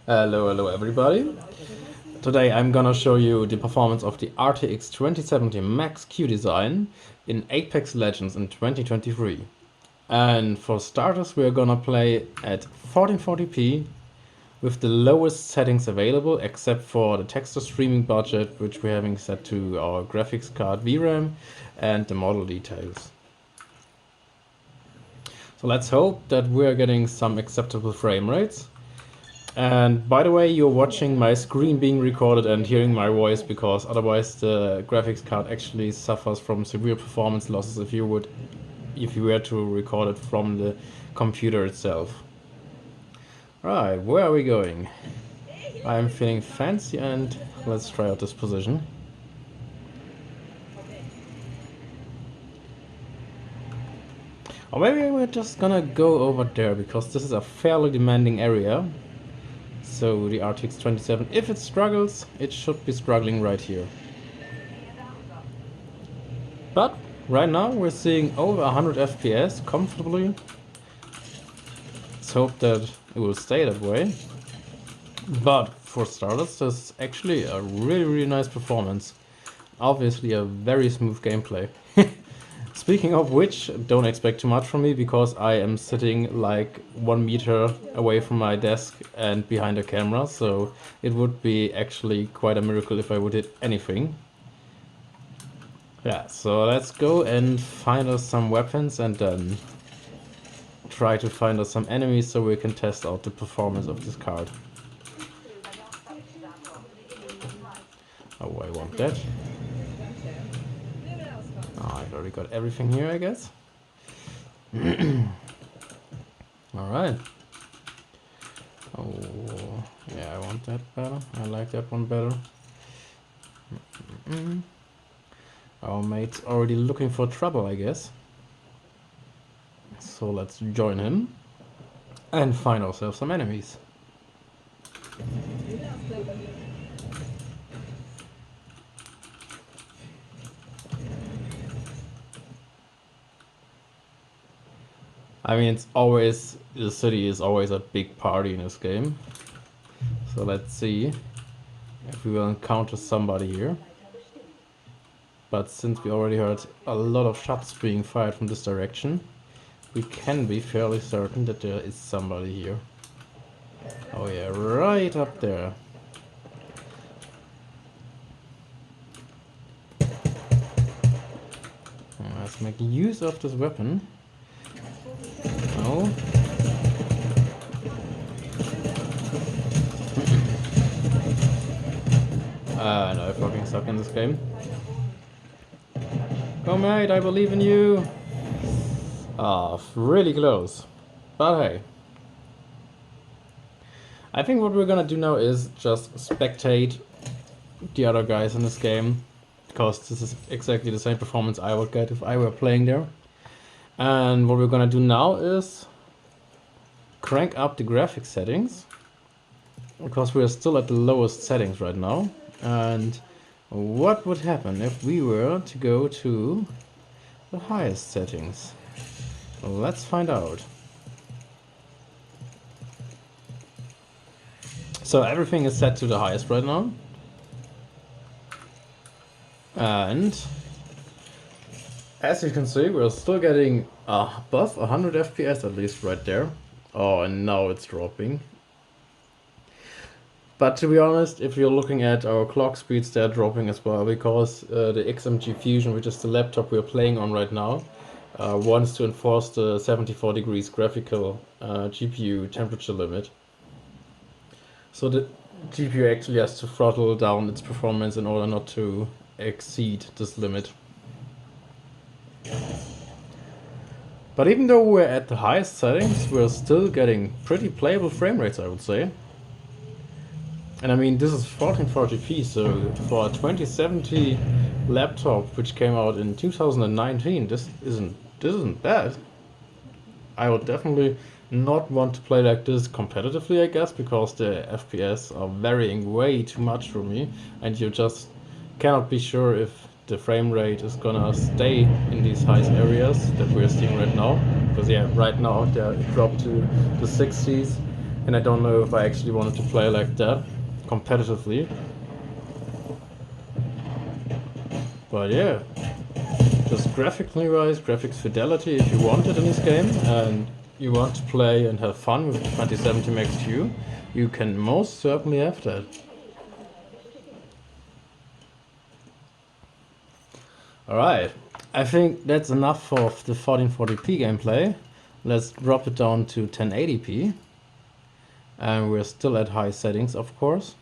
Hello everybody. Today I'm gonna show you the performance of the RTX 2070 MAXQ design in Apex Legends in 2023. And for starters we're gonna play at 1440p with the lowest settings available except for the texture streaming budget, which we're having set to our graphics card VRAM and the model details. So let's hope that we're getting some acceptable frame rates. And by the way, you're watching my screen being recorded and hearing my voice, because otherwise the graphics card actually suffers from severe performance losses if you were to record it from the computer itself. Right, where are we going? I'm feeling fancy and let's try out this position. Or maybe we're just gonna go over there, because this is a fairly demanding area. So the RTX 27, if it struggles, it should be struggling right here. But right now we're seeing over 100 FPS comfortably. Let's hope that it will stay that way. But for starters, this is actually a really nice performance. Obviously a very smooth gameplay. Speaking of which, don't expect too much from me, because I am sitting like 1 meter away from my desk and behind a camera, so it would be actually quite a miracle if I would hit anything. Yeah, so let's go and find us some weapons and then try to find us some enemies so we can test out the performance of this card. Oh, I want that. I've already got everything here, I guess. Alright. Oh, yeah, I want that better. I like that one better. Our mate's already looking for trouble, I guess. So let's join him and find ourselves some enemies. I mean, the city is always a big party in this game. So let's see if we will encounter somebody here. But since we already heard a lot of shots being fired from this direction, we can be fairly certain that there is somebody here. Oh yeah, right up there. Let's make use of this weapon. No. No, I fucking suck in this game. Go mate, I believe in you! Ah, really close. But hey. I think what we're gonna do now is just spectate the other guys in this game, because this is exactly the same performance I would get if I were playing there. And what we're gonna do now is crank up the graphics settings, because we're still at the lowest settings right now. And what would happen if we were to go to the highest settings? Let's find out. So everything is set to the highest right now. And as you can see, we're still getting above 100 FPS at least right there. Oh, and now it's dropping. But to be honest, if you're looking at our clock speeds, they're dropping as well, because the XMG Fusion, which is the laptop we're playing on right now, wants to enforce the 74 degrees graphical GPU temperature limit. So the GPU actually has to throttle down its performance in order not to exceed this limit. But even though we're at the highest settings, we're still getting pretty playable frame rates, I would say. And I mean, this is 1440p, so for a 2070 laptop which came out in 2019, this isn't bad. I would definitely not want to play like this competitively, I guess, because the FPS are varying way too much for me, and you just cannot be sure if the frame rate is gonna stay in these high areas that we're seeing right now. Because yeah, right now they dropped to the 60s, and I don't know if I actually wanted to play like that competitively. But yeah, just graphically wise, graphics fidelity, if you want it in this game and you want to play and have fun with 2070 MAXQ, you can most certainly have that. Alright, I think that's enough of the 1440p gameplay. Let's drop it down to 1080p. And we're still at high settings, of course.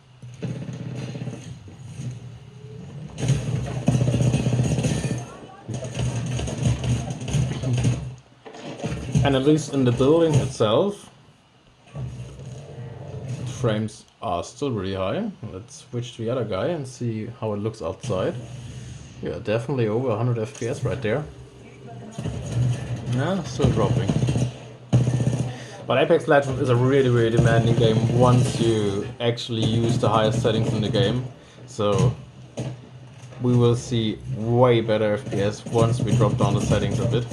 And at least in the building itself, the frames are still really high. Let's switch to the other guy and see how it looks outside. Yeah, definitely over 100 FPS right there. Yeah, still dropping. But Apex Legends is a really demanding game once you actually use the highest settings in the game. So we will see way better FPS once we drop down the settings a bit.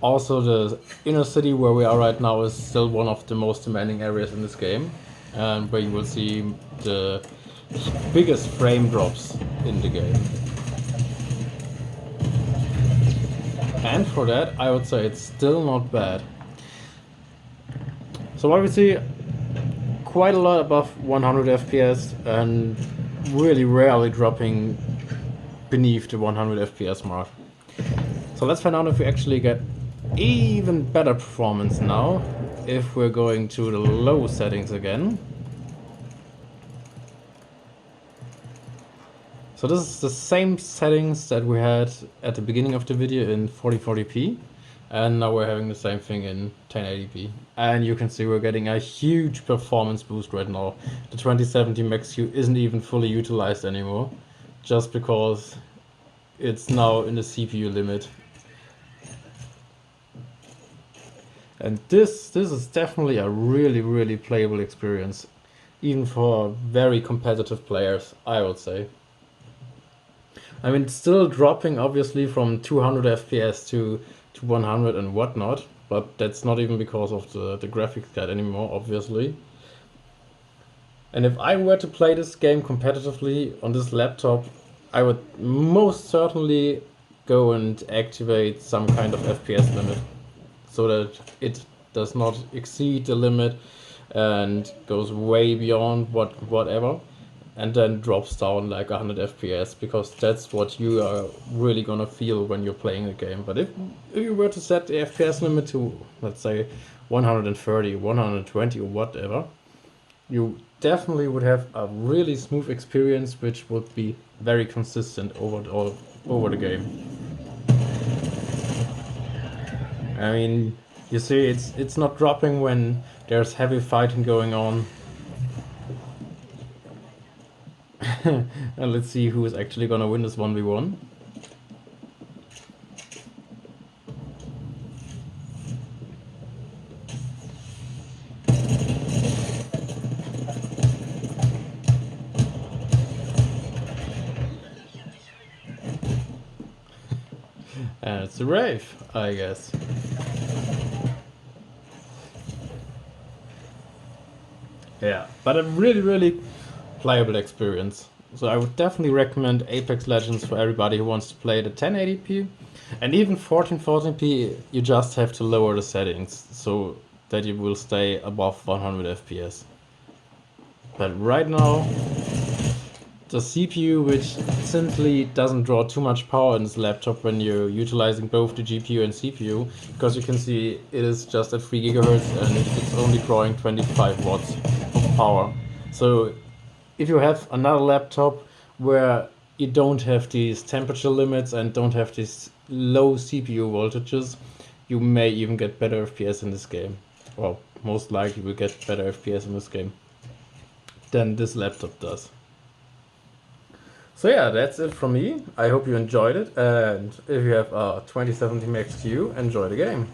Also, the inner city where we are right now is still one of the most demanding areas in this game, and where you will see the biggest frame drops in the game. And for that, I would say it's still not bad. So what we see, quite a lot above 100 FPS and really rarely dropping beneath the 100 FPS mark. So let's find out if we actually get even better performance now if we're going to the low settings again. So this is the same settings that we had at the beginning of the video in 1440p, and now we're having the same thing in 1080p. And you can see we're getting a huge performance boost right now. The 2070 MAXQ isn't even fully utilized anymore, just because it's now in the CPU limit. And this is definitely a really playable experience, even for very competitive players, I would say. I mean, it's still dropping obviously from 200 FPS to 100 and whatnot, but that's not even because of the graphics card anymore, obviously. And if I were to play this game competitively on this laptop, I would most certainly go and activate some kind of FPS limit, so that it does not exceed the limit and goes way beyond whatever, and then drops down like 100 FPS, because that's what you are really gonna feel when you're playing the game. But if you were to set the FPS limit to, let's say, 130, 120 or whatever, you definitely would have a really smooth experience, which would be very consistent over the game. I mean, you see, it's not dropping when there's heavy fighting going on. And let's see who is actually gonna win this 1v1. And it's a rave, I guess. Yeah, but a really playable experience. So I would definitely recommend Apex Legends for everybody who wants to play it at 1080p. And even 1440p, you just have to lower the settings so that you will stay above 100 FPS. But right now, the CPU, which simply doesn't draw too much power in this laptop when you're utilizing both the GPU and CPU, because you can see it is just at 3 GHz and it's only drawing 25 watts of power. So if you have another laptop where you don't have these temperature limits and don't have these low CPU voltages, you may even get better FPS in this game. Well, most likely will get better FPS in this game than this laptop does. So yeah, that's it from me. I hope you enjoyed it, and if you have a 2070 MAXQ, enjoy the game.